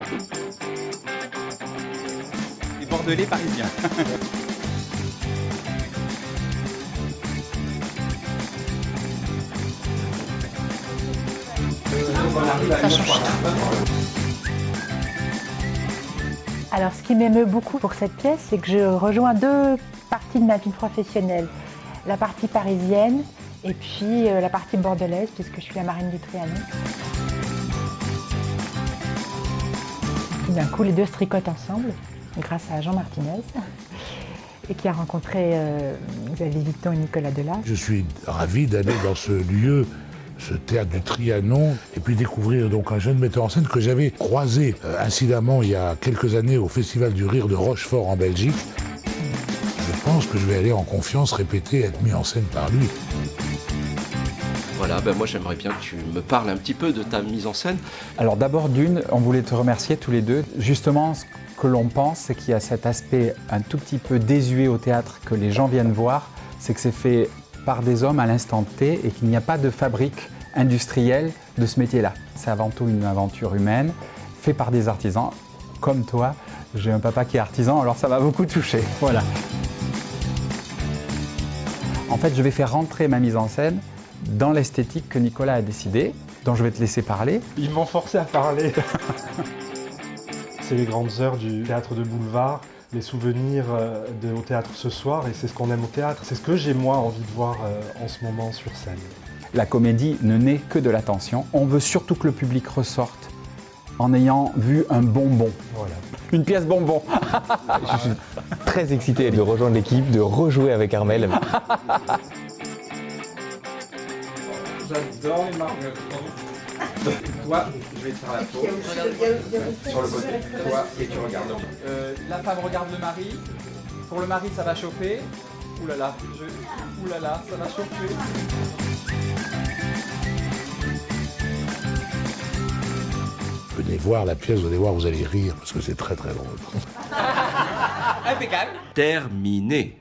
Les Bordelais parisiens. Ça change tout. Alors, ce qui m'émeut beaucoup pour cette pièce, c'est que je rejoins deux parties de ma vie professionnelle. La partie parisienne et puis la partie bordelaise, puisque je suis la marraine du Trianon. Tout d'un coup, les deux se tricotent ensemble, grâce à Jean Martinez, et qui a rencontré Xavier Victon et Nicolas Delarge. Je suis ravi d'aller dans ce lieu, ce théâtre du Trianon, et puis découvrir donc un jeune metteur en scène que j'avais croisé incidemment il y a quelques années au Festival du Rire de Rochefort en Belgique. Je pense que je vais aller en confiance répéter être mis en scène par lui. Voilà, moi j'aimerais bien que tu me parles un petit peu de ta mise en scène. Alors d'abord on voulait te remercier tous les deux. Justement, ce que l'on pense, c'est qu'il y a cet aspect un tout petit peu désuet au théâtre que les gens viennent voir, c'est que c'est fait par des hommes à l'instant T et qu'il n'y a pas de fabrique industrielle de ce métier-là. C'est avant tout une aventure humaine, fait par des artisans. Comme toi, j'ai un papa qui est artisan, alors ça m'a beaucoup touché. Voilà. En fait, je vais faire rentrer ma mise en scène dans l'esthétique que Nicolas a décidé, dont je vais te laisser parler. Ils m'ont forcé à parler. C'est les grandes heures du théâtre de boulevard, les souvenirs au théâtre ce soir, et c'est ce qu'on aime au théâtre. C'est ce que j'ai moi envie de voir en ce moment sur scène. La comédie ne naît que de la tension. On veut surtout que le public ressorte en ayant vu un bonbon. Voilà. Une pièce bonbon. Je suis très excité de rejoindre l'équipe, de rejouer avec Armelle. J'adore les marques. Toi, je vais te faire la pause. Sur le côté. Toi, et tu regardes. La femme regarde le mari. Pour le mari, ça va chauffer. Ouh là là, ça va chauffer. Venez voir la pièce, vous allez voir, vous allez rire, parce que c'est très très drôle. Impeccable. Terminé.